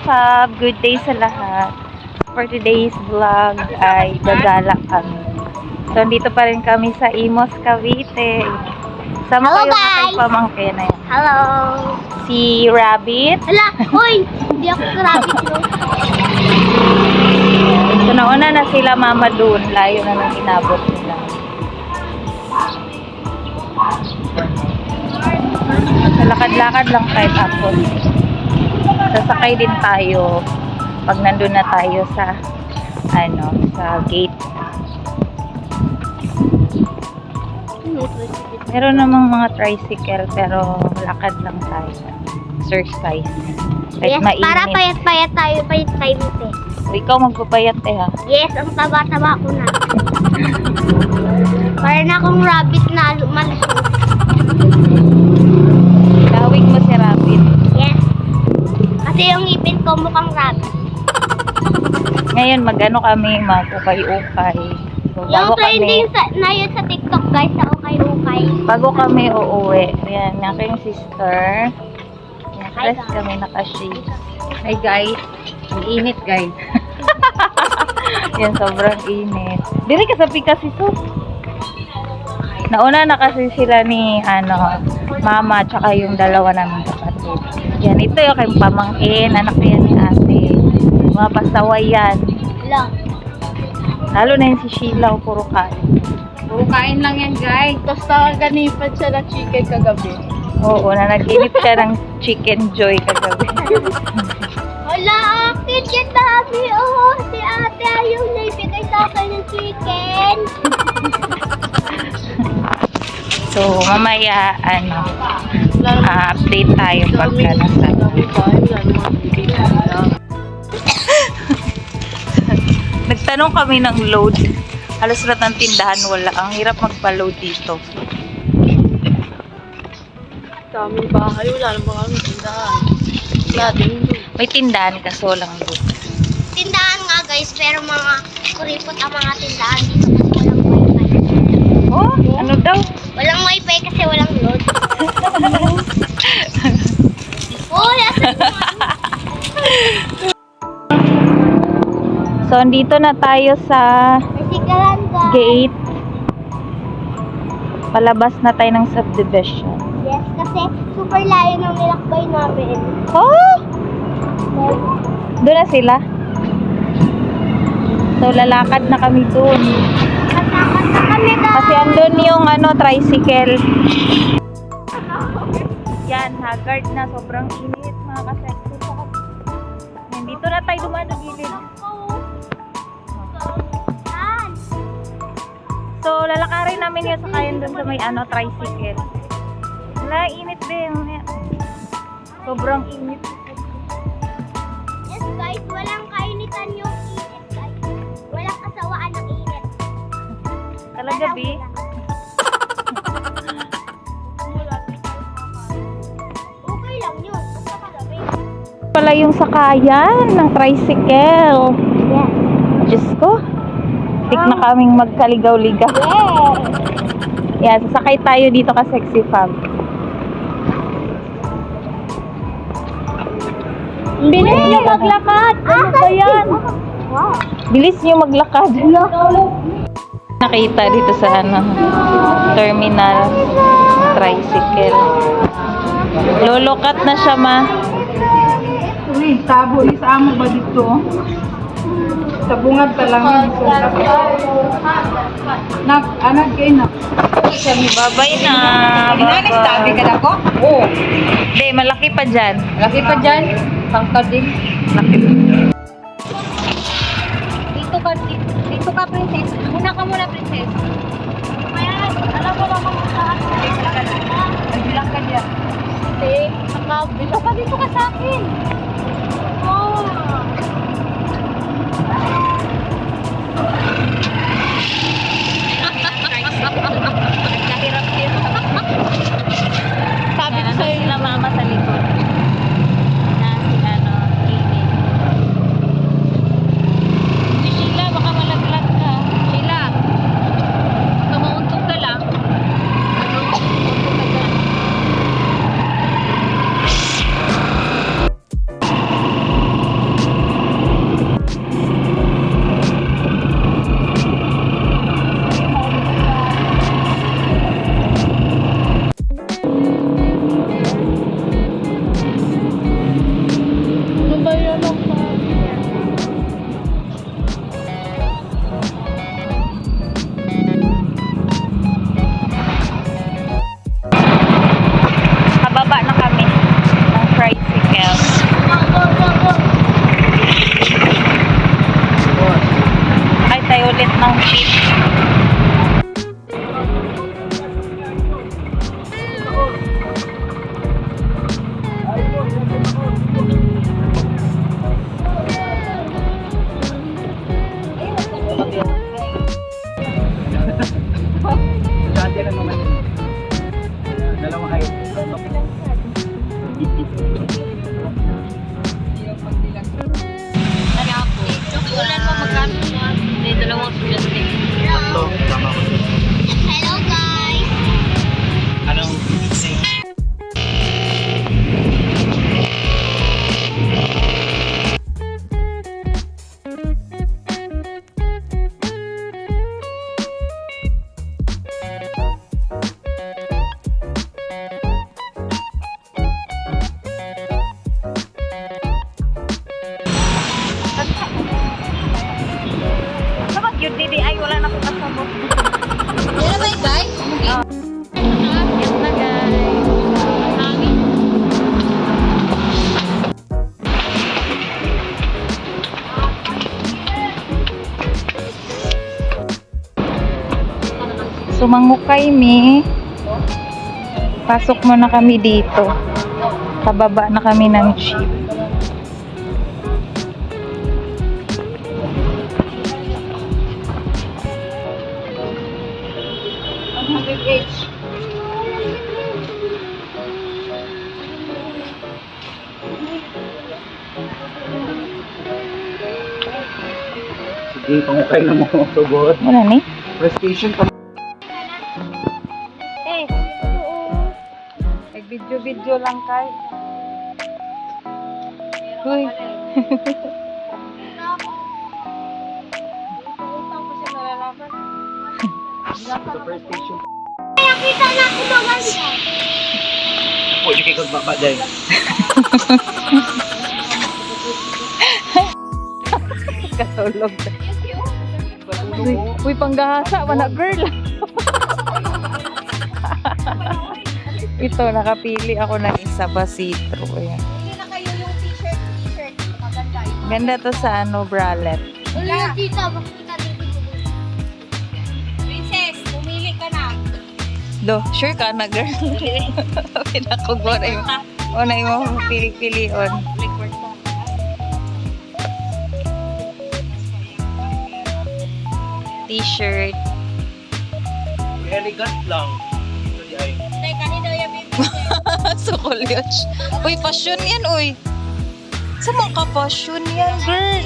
Fab! Good day sa lahat. For today's vlog ay gagala kami. So, dito pa rin kami sa Imos, Cavite. Sama Hello, kayo guys! aking pamangkin na yun. Hello! Si Rabbit. Hala! Hoy! Hindi ako rabbit yun. So, nauna na sila mama dun. Layo na nang inabot nila. So, lakad-lakad lang tayo tapos sasakay din tayo pag nandun na tayo sa sa gate. Meron namang mga tricycle pero lakad lang tayo. Exercise. Kahit Yes, mainit. para payat-payat tayo, payat tayo te. O, ikaw magpapayat ha. Yes, ang taba-taba ko na. Para na akong rabbit na malusog. Tawig mo si Rabbit. Yes. Kasi yung ngipin ko mukhang rabbit. Ngayon mag-ano kami, mag-ukay-ukay. So, Yung trending na yun sa TikTok guys, sa ukay-ukay. bago kami uuwi. Ayan, yung aking sister. Nakres kami naka-shades. Hi guys. Ang init guys. Yan, sobrang init. Diri ka sa Picasso. Nauna na kasi sila ni mama tsaka yung dalawa naming kapatid. Yan, ito yung aking pamangkin. Anak na yan ni ate. Mga pasaway yan. Lang. Lalo na yun si Sheila, puro kain. Puro kain lang yan, guys. Tapos ganipan siya ng chicken kagabi. Oo, na nag-inip siya ng chicken joy kagabi. Wala, akin yan dami. Oh, si ate ayaw na ibigay sa akin ng chicken. So, mamaya, update tayo pagka nasa. Nagtanong kami ng load. Halos lahat ng tindahan wala. Ang hirap magpa-load dito. Daming bahay, wala nang mga tindahan. Wala din doon. May tindahan kaso walang load. Tindahan nga guys, pero mga kuripot ang mga tindahan dito kasi walang wifi. Oh, ano daw? Walang wifi kasi walang load. Oh, nasa So, andito na tayo sa Nasikalan ka. gate. Palabas na tayo ng subdivision. Yes, kasi super layo ng nilakbay namin. Oh! Doon na sila. So, lalakad na kami doon. Kasakot na kami guys. Kasi andun yung tricycle. Yan, haggard na. Sobrang init mga kasekso. Yan, dito na tayo dumaan sa gilid. So, lalakarin namin yung sakayan doon sa may tricycle. Wala, init din. Sobrang init. Yes guys, walang kainitan yung init guys. Walang kasawaan ng init. Talaga, B? Okay lang yun. Basta kagabi. Pala yung sakayan ng tricycle. Yes. Diyos ko. Tik na kaming magkaligaw-ligaw. Yes. Yan, sasakay tayo dito ka Sexy Fab. Bilis nyo maglakad. Ano ba yan? Wow. Bilis nyo maglakad. Nakita dito sa terminal tricycle. Lolokat na siya, ma. Uy, tabo ni sa amo ba dito? Sa bungad pa lang yun. Anak kayo na. Babay na. Inalis tabi ka na ko? Oo. Hindi, malaki pa dyan. Laki pa dyan. Tangkad din. Malaki pa. Dito ka princess. Muna ka muna princess. Kaya alam mo naman kung saan. Nagbilang ka dyan. Dito ka sa akin. Oh. Sabi ko sa'yo sila mama sa likod. Na si Amy. Si Sheila, baka malaglag ka. Sheila, baka mauntog ka lang. Untog ka dyan. Sumangukay mi. Pasok muna kami dito. Pababa na kami ng jeep. Sige, pangukay na mo. Sugod. Wala ni. Prestation pa. Eh, video-video lang kay. Uy. Sa prestation. Nakita na ako maganda. Ako, hindi kayo magbabaday. Katulog. Uy, panggahasa, wala girl. Ito, nakapili ako ng isa pa citro. Ayan. Hindi na kayo yung t-shirt. Maganda yun. Ganda to sa bralette. Wala, tita. Makikita dito. Princess, pumili ka na. Do, sure ka na girl. Pinakugbo na yung una yung pili-pilion. T-shirt. Elegant lang. Ito ay. Teka, kanino yung baby? Sukulyos. Uy, passion yan, uy. Sa mga ka-passion yan, girl.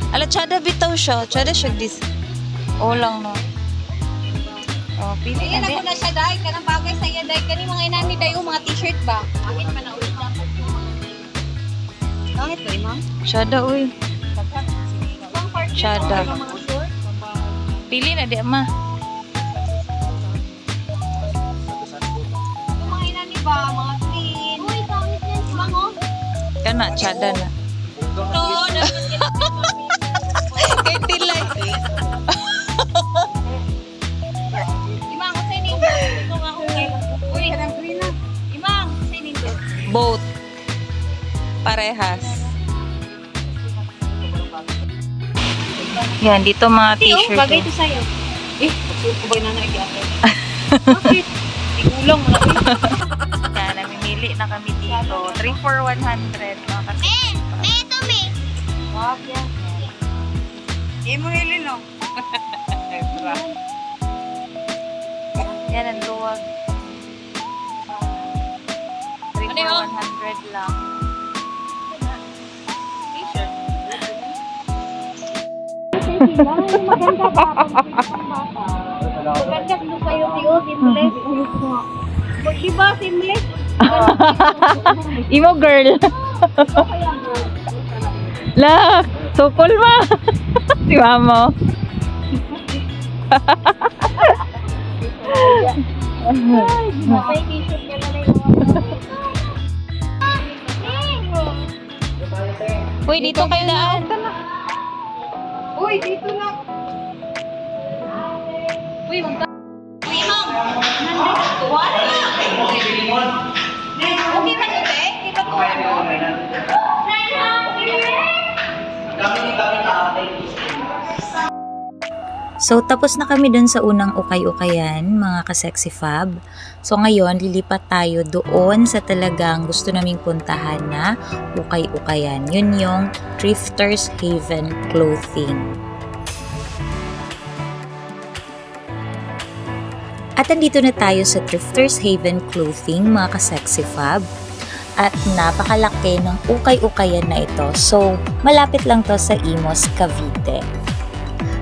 Ala, tsada bitaw siya. Tsada siya dis. O lang, no. Oh, pili Ayan na ako din. na siya, Day. Kanang bagay sa iya, Day. Kani mga inani, Day, yung mga t-shirt ba? Bakit pa na ulit dapat yung mga Bakit ba, ma'am? Tsada, uy. Tsada. Mga short? Pili na di, ma. Yung mga inani ba? Mga clean. Uy, pangit yan. Mga oh. Kana, tsada na. Ito, dapat Kay tilay. Imang, kung sa'yo nindot. Ito nga ako kayo. Uy, kanang green na. Imang, sa'yo nindot. Both. Parehas. Yan, dito mga t-shirt. Bagay ito sa'yo. Eh, magsuko na naigyate. Bakit? Igulang mo na. Yan, namimili na kami dito. 3 for 100. Mga kasi. Ito, me. Wag yan. Imo hili, no? Yan ang luwag. 3 Ano for yun? 100 lang. T-shirt. Maganda ba? Maganda mo sa'yo, Tio. Seamless. Diba, seamless? Imo girl. La, sukol ma. Si mamo. May t-shirt ka na lang yung Uy, dito kayo daan. Uy, dito na. Uy, magka... Uy, ma'am! Wala! Okay ba ito, eh? Di ba ito? So, tapos na kami dun sa unang ukay-ukayan, mga ka-sexy fab. So, ngayon, lilipat tayo doon sa talagang gusto naming puntahan na ukay-ukayan. Yun yung Thrifters Haven Clothing. At andito na tayo sa Thrifters Haven Clothing, mga ka-sexy fab. At napakalaki ng ukay-ukayan na ito. So, malapit lang to sa Imus, Cavite.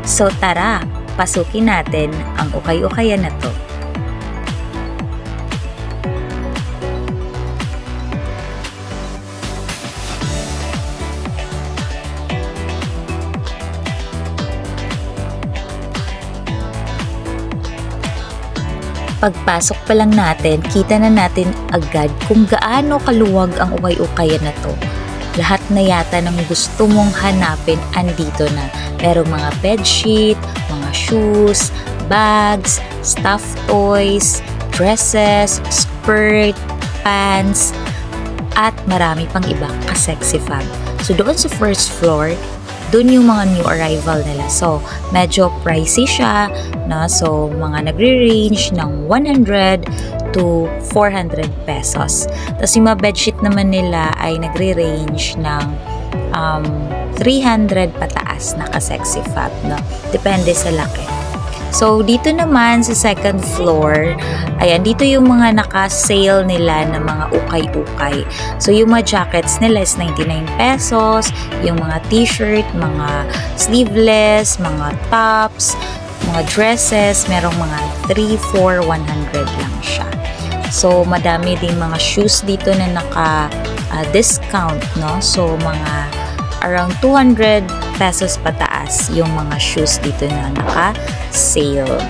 So tara, pasukin natin ang ukay-ukayan na to. Pagpasok pa lang natin, kita na natin agad kung gaano kaluwag ang ukay-ukayan na to. Lahat na yata ng gusto mong hanapin andito na. Merong mga bedsheet, mga shoes, bags, stuffed toys, dresses, skirt, pants, at marami pang iba ka-sexy fab. So doon sa first floor, dun yung mga new arrival nila. So, medyo pricey siya, no? So, mga nagre-range ng 100 to 400 pesos. Tapos yung mga bedsheet naman nila ay nagre-range ng 300 pataas, naka-sexy fab, no? Depende sa laki. So, dito naman sa second floor, ayan, dito yung mga naka-sale nila ng mga ukay-ukay. So, yung mga jackets nila is 99 pesos, yung mga t-shirt, mga sleeveless, mga tops, mga dresses, merong mga 3, 4, 100 lang siya. So, madami ding mga shoes dito na naka-discount, no? So, mga around 200 pesos pataas yung mga shoes dito na naka-sale.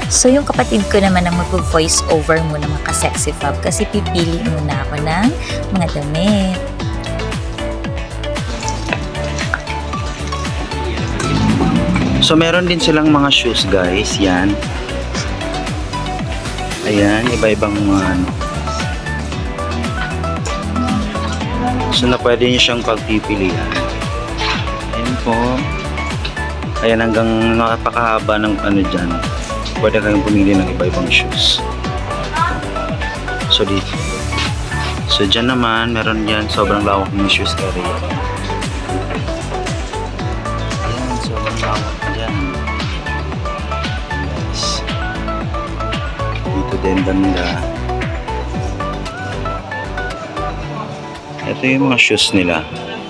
So, yung kapatid ko naman ang mag-voice over muna mga ka-sexy fab kasi pipili muna ako ng mga damit. So, meron din silang mga shoes, guys. Yan. Ayan, iba-ibang mga ano. So, na pwede nyo siyang pagpipilian. Ayan po. Ayan, hanggang napakahaba ng ano dyan. Pwede kayong pumili ng iba-ibang shoes. So, dito. So, dyan naman, meron dyan sobrang lawak ng shoes area. Ayan, sobrang lawak dyan. Yes. Dito din banda. Ito yung mga shoes nila. Ayan.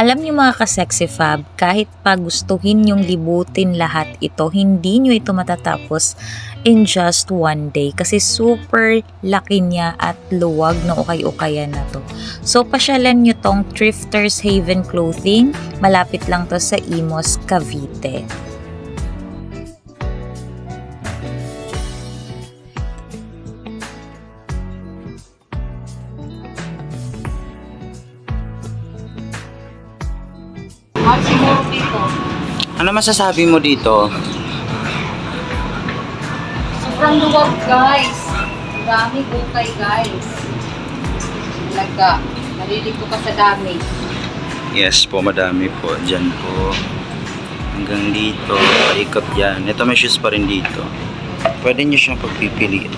Alam niyo mga ka-sexy fab, kahit pa gustuhin yung libutin lahat ito, hindi nyo ito matatapos in just one day kasi super laki niya at luwag na ukay-ukayan na to. So, pasyalan nyo tong Thrifters Haven Clothing. Malapit lang to sa Imos, Cavite. Siguro dito. Ano masasabi mo dito? Sobrang luwag, guys. Ang dami ukay, guys. Talaga. Naliligo ka sa dami. Yes po, madami po. Diyan po. Hanggang dito. Paikot dyan. Ito may shoes pa rin dito. Pwede nyo siyang pagpipilian.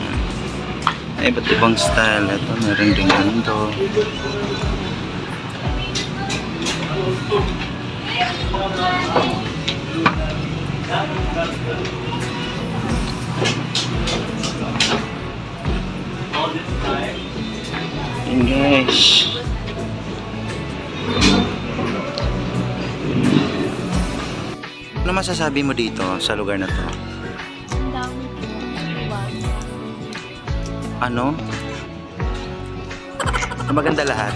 Ay, iba't ibang style. Ito, meron din ganito. Yan guys. Ano masasabi mo dito sa lugar na to? Ano? Maganda lahat?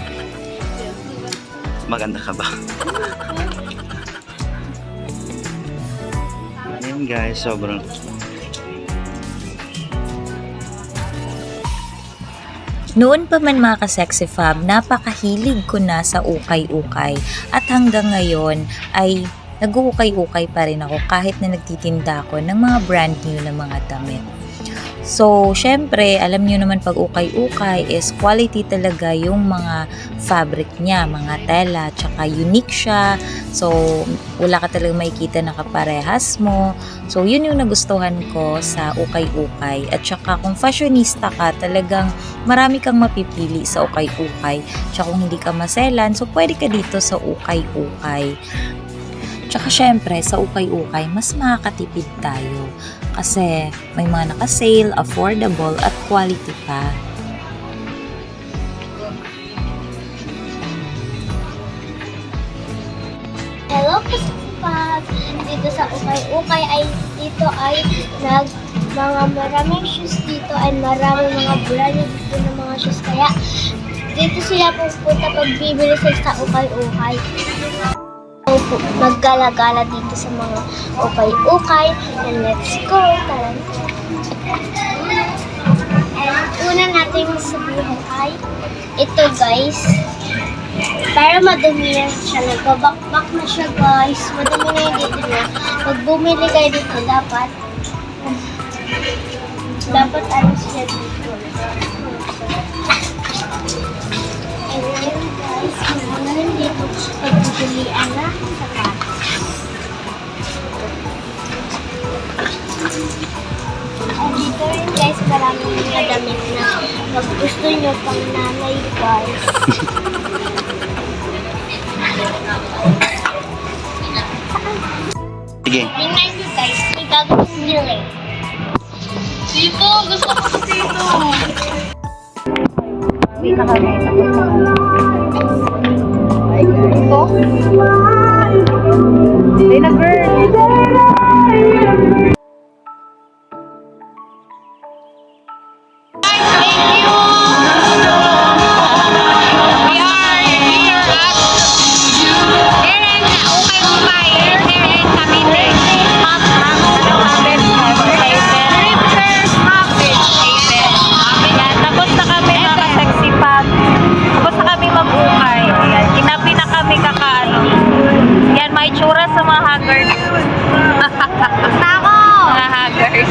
Maganda ka ba? Ayan guys, sobrang Noon pa man mga ka-sexy fab, napakahilig ko na sa ukay-ukay at hanggang ngayon ay nag-ukay-ukay pa rin ako kahit na nagtitinda ako ng mga brand new na mga damit. So, syempre, alam niyo naman pag ukay-ukay is quality talaga yung mga fabric niya, mga tela, tsaka unique siya. So, wala ka talaga makikita na kaparehas mo. So, yun yung nagustuhan ko sa ukay-ukay. At tsaka kung fashionista ka, talagang marami kang mapipili sa ukay-ukay. Tsaka kung hindi ka maselan, so pwede ka dito sa ukay-ukay. Tsaka syempre, sa ukay-ukay, mas makakatipid tayo. Kasi may mga naka-sale, affordable, at quality pa. Hello, Pusipag! Dito sa Ukay-Ukay ay mga maraming shoes dito ay maraming mga brand dito ng mga shoes. Kaya dito sila pupunta pag bibili sila sa Ukay-Ukay. Maggala-gala dito sa mga ukay-ukay. And let's go! Tara! And una natin sabihin ay ito guys. Pero madumi na siya. Nagbabakbak na siya, guys. Madumi na yung dito niya. Pag bumili kayo dito, dapat ano siya dito. And then, guys, meron rin dito pagbubulian na sapatos. At dito rin, guys, maraming mga damit na pag gusto nyo pang nanay, guys. Sige. Tingnan nyo, guys, may gagawin nila. Dito, gusto ko dito. Tapos na kami mga sexy pag. Tapos na kami mag-ukay. Ayan, kinapi na kami kakaano. Yan, may tsura sa mga haggard. Nako! Mga haggard.